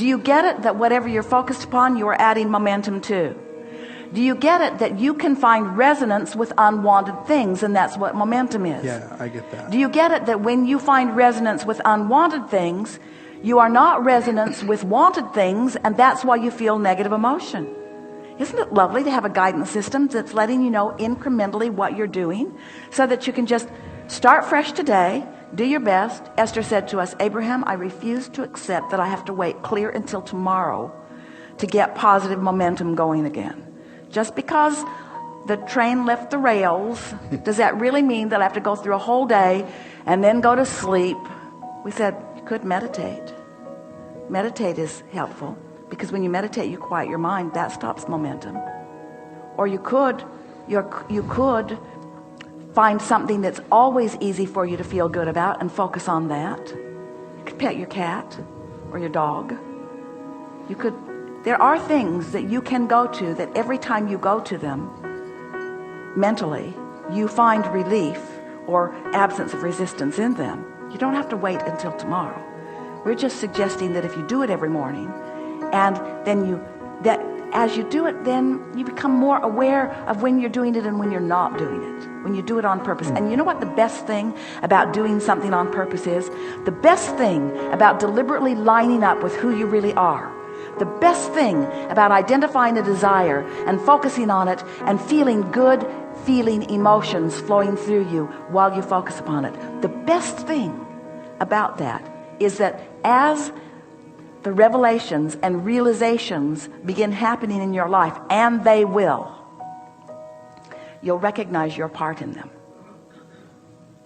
Do you get it that whatever you're focused upon, you are adding momentum to? Do you get it that you can find resonance with unwanted things, and that's what momentum is? Yeah, I get that. Do you get it that when you find resonance with unwanted things, you are not resonance with wanted things, and that's why you feel negative emotion? Isn't it lovely to have a guidance system that's letting you know incrementally what you're doing so that you can just start fresh today, do your best? Esther said to us, Abraham, I refuse to accept that I have to wait clear until tomorrow to get positive momentum going again. Just because the train left the rails, does that really mean that I have to go through a whole day and then go to sleep? We said you could meditate. Meditate is helpful because when you meditate, you quiet your mind. That stops momentum. Or you could find something that's always easy for you to feel good about and focus on that. You could pet your cat or your dog. There are things that you can go to that every time you go to them mentally, you find relief or absence of resistance in them. You don't have to wait until tomorrow. We're just suggesting that if you do it every morning, and then as you do it, then you become more aware of when you're doing it and when you're not doing it, when you do it on purpose. And you know what the best thing about doing something on purpose is? The best thing about deliberately lining up with who you really are, the best thing about identifying a desire and focusing on it and feeling good feeling emotions flowing through you while you focus upon it, the best thing about that is that as the revelations and realizations begin happening in your life, and they will, you'll recognize your part in them.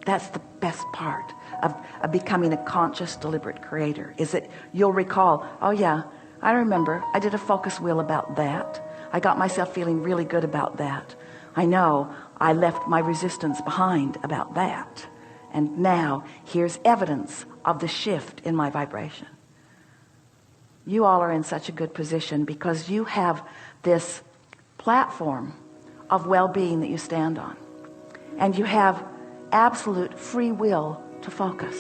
That's the best part of becoming a conscious, deliberate creator, is that you'll recall, oh yeah, I remember I did a focus wheel about that. I got myself feeling really good about that. I know I left my resistance behind about that. And now here's evidence of the shift in my vibration. You all are in such a good position because you have this platform of well-being that you stand on. And you have absolute free will to focus.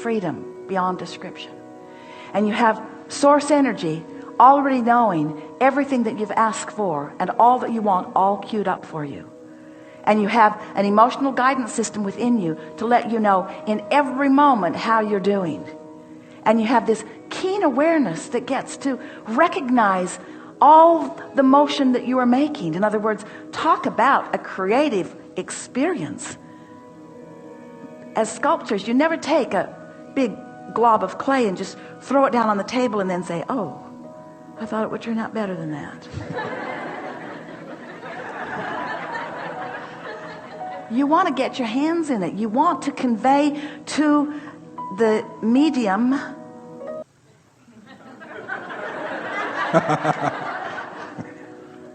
Freedom beyond description. And you have source energy already knowing everything that you've asked for and all that you want all queued up for you. And you have an emotional guidance system within you to let you know in every moment how you're doing. And you have this keen awareness that gets to recognize all the motion that you are making. In other words, talk about a creative experience. As sculptors, you never take a big glob of clay and just throw it down on the table and then say, oh, I thought it would turn out better than that. You want to get your hands in it. You want to convey to the medium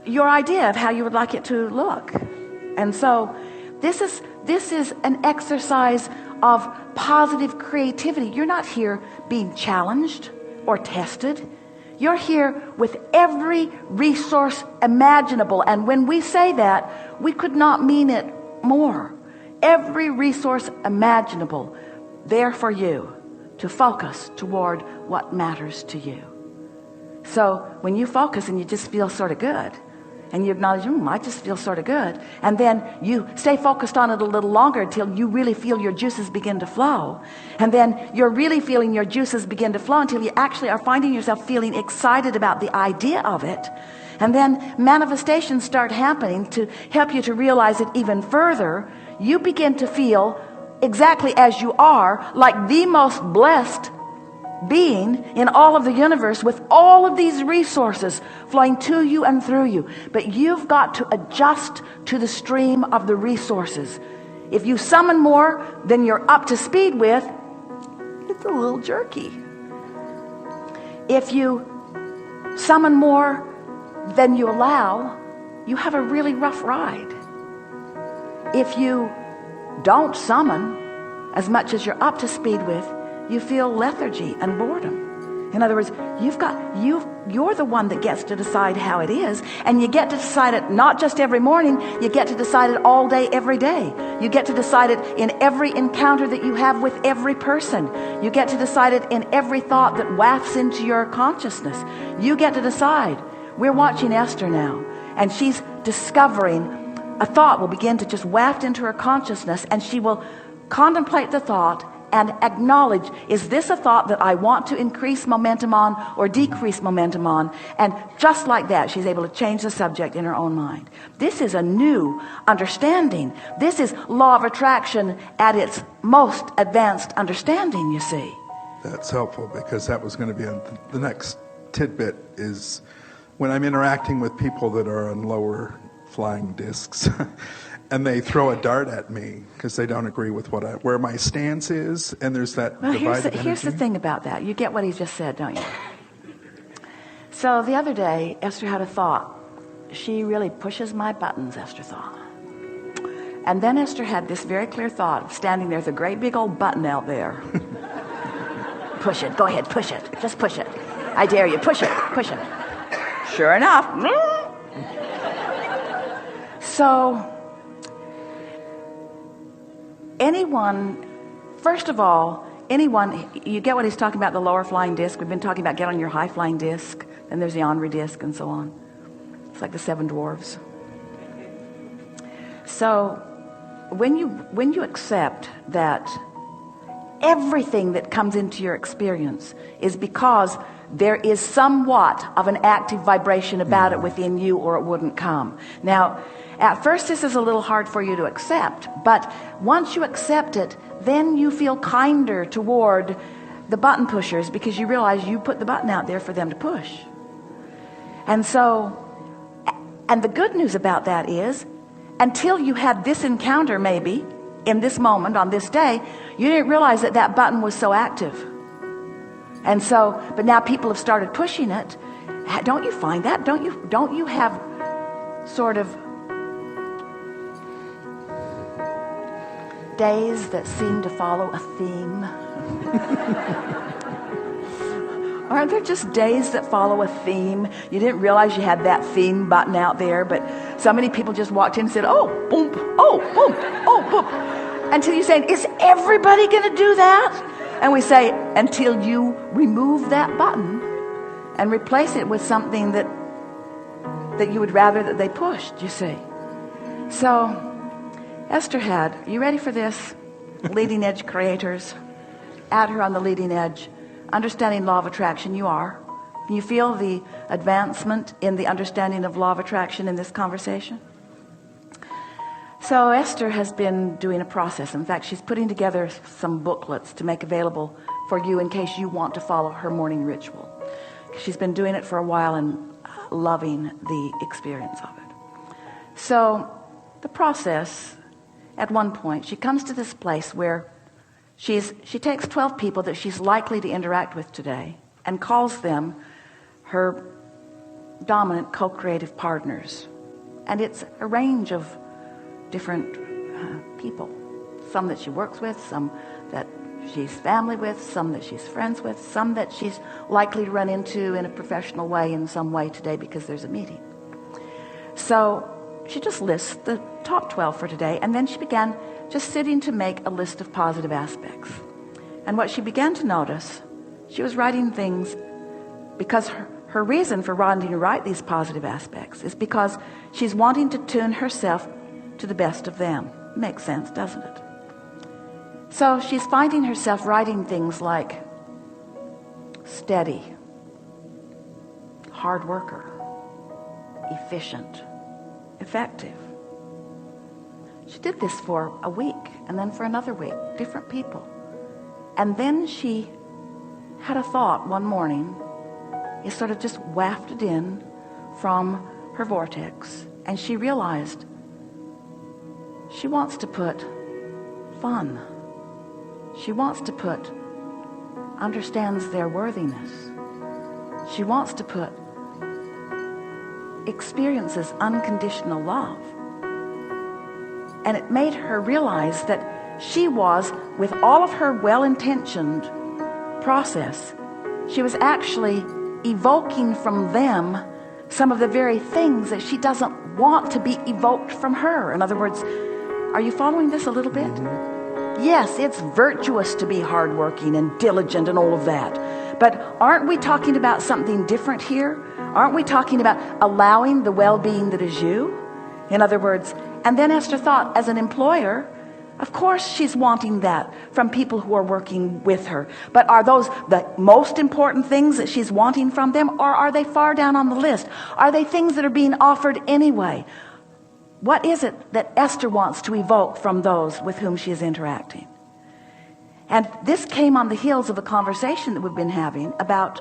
your idea of how you would like it to look. And so this is an exercise of positive creativity. You're not here being challenged or tested. You're here with every resource imaginable. And when we say that, we could not mean it more. Every resource imaginable there for you to focus toward what matters to you. So when you focus and you just feel sort of good, and you acknowledge, I just feel sort of good, and then you stay focused on it a little longer until you really feel your juices begin to flow, and then you're really feeling your juices begin to flow until you actually are finding yourself feeling excited about the idea of it. And then manifestations start happening to help you to realize it even further. You begin to feel exactly as you are, like the most blessed being in all of the universe, with all of these resources flowing to you and through you. But you've got to adjust to the stream of the resources. If you summon more than you're up to speed with, it's a little jerky. If you summon more than you allow, you have a really rough ride. If you don't summon as much as you're up to speed with, you feel lethargy and boredom. In other words, you're the one that gets to decide how it is, and you get to decide it not just every morning, you get to decide it all day, every day. You get to decide it in every encounter that you have with every person. You get to decide it in every thought that wafts into your consciousness. You get to decide. We're watching Esther now, and she's discovering a thought will begin to just waft into her consciousness, and she will contemplate the thought and acknowledge, is this a thought that I want to increase momentum on or decrease momentum on? And just like that, she's able to change the subject in her own mind. This is a new understanding. This is law of attraction at its most advanced understanding, you see. That's helpful, because that was going to be the next tidbit, is when I'm interacting with people that are on lower flying discs and they throw a dart at me because they don't agree with where my stance is, and there's that divided energy. Here's the thing about that. You get what he just said, don't you? So the other day, Esther had a thought. She really pushes my buttons, Esther thought. And then Esther had this very clear thought of standing there with a great big old button out there. Push it. Go ahead, push it. Just push it. I dare you. Push it. Push it. Sure enough. So first of all, you get what he's talking about, the lower flying disc. We've been talking about get on your high flying disc. Then there's the Henri disc and so on. It's like the seven dwarves. So when you accept that everything that comes into your experience is because there is somewhat of an active vibration about it within you, or it wouldn't come. Now, at first this is a little hard for you to accept, but once you accept it, then you feel kinder toward the button pushers, because you realize you put the button out there for them to push. And the good news about that is, until you had this encounter, maybe in this moment on this day, you didn't realize that button was so active. And so, but now people have started pushing it. Don't you find that? Don't you have sort of days that seem to follow a theme? Aren't there just days that follow a theme? You didn't realize you had that theme button out there, but so many people just walked in and said, oh, boom, oh, boom, oh, boom. Until you're saying, is everybody going to do that? And we say, until you remove that button and replace it with something that you would rather that they pushed, you see. So, Esther had, you ready for this? Leading edge creators. At her on the leading edge. Understanding law of attraction, you are. Can you feel the advancement in the understanding of law of attraction in this conversation? So Esther has been doing a process. In fact, she's putting together some booklets to make available for you in case you want to follow her morning ritual. She's been doing it for a while and loving the experience of it. So the process, at one point, she comes to this place where she takes 12 people that she's likely to interact with today and calls them her dominant co-creative partners. And it's a range of different people. Some that she works with, some that she's family with, some that she's friends with, some that she's likely to run into in a professional way in some way today because there's a meeting. So she just lists the top 12 for today, and then she began just sitting to make a list of positive aspects. And what she began to notice, she was writing things because her reason for wanting to write these positive aspects is because she's wanting to tune herself to the best of them. Makes sense, doesn't it? So she's finding herself writing things like steady, hard worker, efficient, effective. She did this for a week, and then for another week, different people. And then she had a thought one morning. It sort of just wafted in from her vortex, and she realized she wants to put fun. She wants to put understands their worthiness. She wants to put experiences unconditional love. And it made her realize that she was, with all of her well-intentioned process, she was actually evoking from them some of the very things that she doesn't want to be evoked from her. In other words, are you following this a little bit? Yes, it's virtuous to be hardworking and diligent and all of that. But aren't we talking about something different here? Aren't we talking about allowing the well-being that is you? In other words, and then Esther thought, as an employer, of course she's wanting that from people who are working with her. But are those the most important things that she's wanting from them, or are they far down on the list? Are they things that are being offered anyway? What is it that Esther wants to evoke from those with whom she is interacting? And this came on the heels of a conversation that we've been having about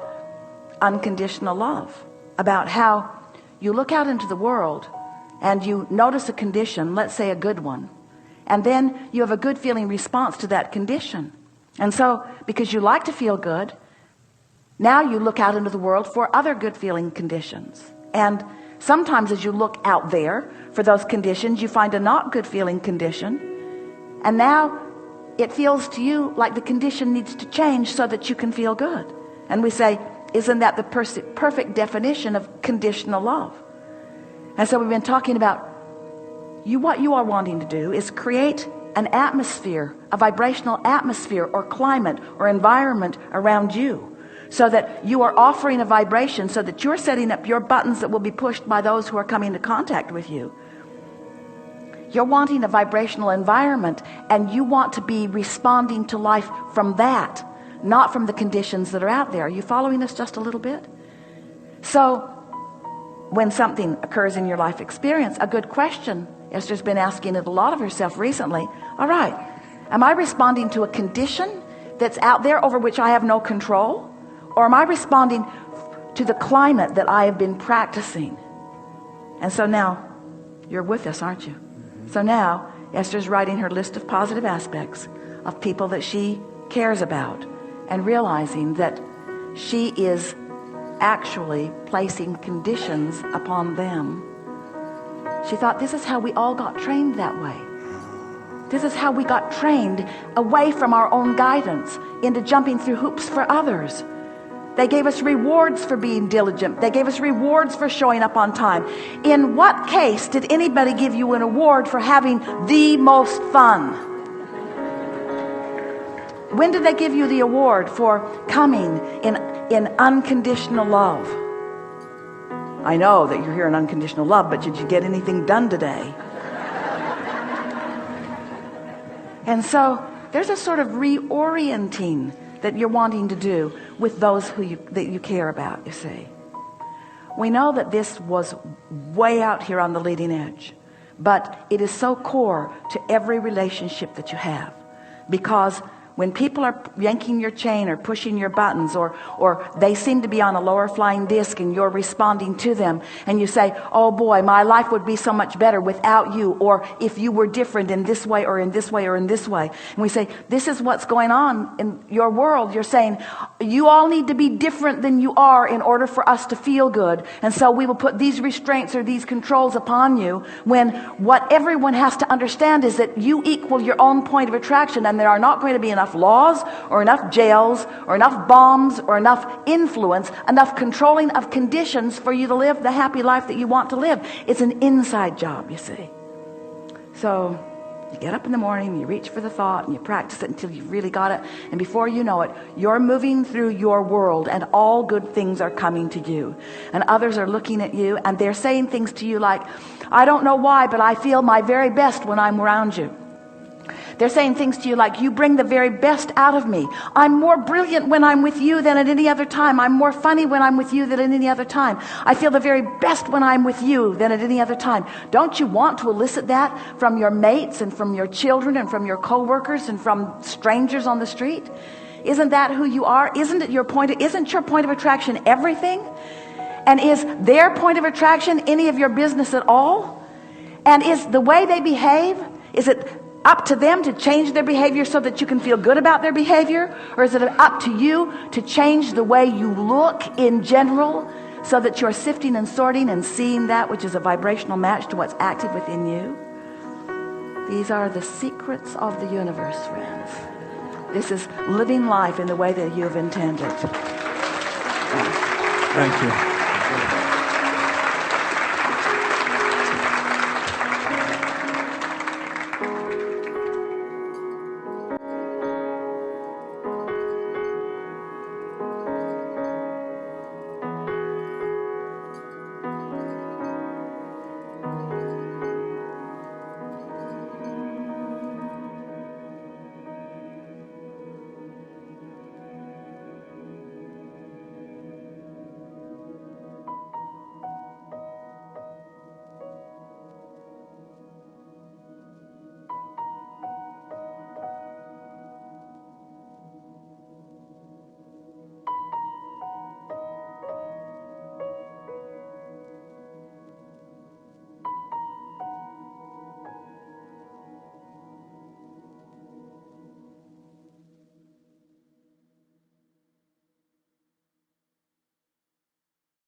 unconditional love, about how you look out into the world and you notice a condition, let's say a good one, and then you have a good feeling response to that condition. And so, because you like to feel good, now you look out into the world for other good feeling conditions. And sometimes as you look out there for those conditions, you find a not good feeling condition. And now it feels to you like the condition needs to change so that you can feel good. And we say, isn't that the perfect definition of conditional love? And so we've been talking about what you are wanting to do is create an atmosphere, a vibrational atmosphere or climate or environment around you, so that you are offering a vibration, so that you're setting up your buttons that will be pushed by those who are coming into contact with you. You're wanting a vibrational environment, and you want to be responding to life from that, not from the conditions that are out there. Are you following this just a little bit? So when something occurs in your life experience, a good question, Esther's been asking it a lot of herself recently. All right, am I responding to a condition that's out there over which I have no control? Or am I responding to the climate that I have been practicing? And so now, you're with us, aren't you? So now, Esther's writing her list of positive aspects of people that she cares about, and realizing that she is actually placing conditions upon them. She thought, this is how we all got trained that way. This is how we got trained away from our own guidance into jumping through hoops for others. They gave us rewards for being diligent. They gave us rewards for showing up on time. In what case did anybody give you an award for having the most fun? When did they give you the award for coming in unconditional love? I know that you're here in unconditional love, but did you get anything done today? And so there's a sort of reorienting that you're wanting to do with those that you care about, you see. We know that this was way out here on the leading edge, but it is so core to every relationship that you have, because when people are yanking your chain or pushing your buttons, or they seem to be on a lower flying disc and you're responding to them, and you say, oh boy, my life would be so much better without you, or if you were different in this way or in this way or in this way. And we say, this is what's going on in your world. You're saying, you all need to be different than you are in order for us to feel good. And so we will put these restraints or these controls upon you, when what everyone has to understand is that you equal your own point of attraction, and there are not going to be enough laws or enough jails or enough bombs or enough influence, enough controlling of conditions for you to live the happy life that you want to live. It's an inside job, you see. So you get up in the morning, you reach for the thought, and you practice it until you've really got it, and before you know it, you're moving through your world, and all good things are coming to you, and others are looking at you, and they're saying things to you like, I don't know why, but I feel my very best when I'm around you. They're saying things to you like, you bring the very best out of me. I'm more brilliant when I'm with you than at any other time. I'm more funny when I'm with you than at any other time. I feel the very best when I'm with you than at any other time. Don't you want to elicit that from your mates and from your children and from your coworkers and from strangers on the street? Isn't that who you are? Isn't your point of attraction everything? And is their point of attraction any of your business at all? And is the way they behave, is it up to them to change their behavior so that you can feel good about their behavior? Or is it up to you to change the way you look in general, so that you're sifting and sorting and seeing that which is a vibrational match to what's active within you? These are the secrets of the universe, friends. This is living life in the way that you have intended. Thank you.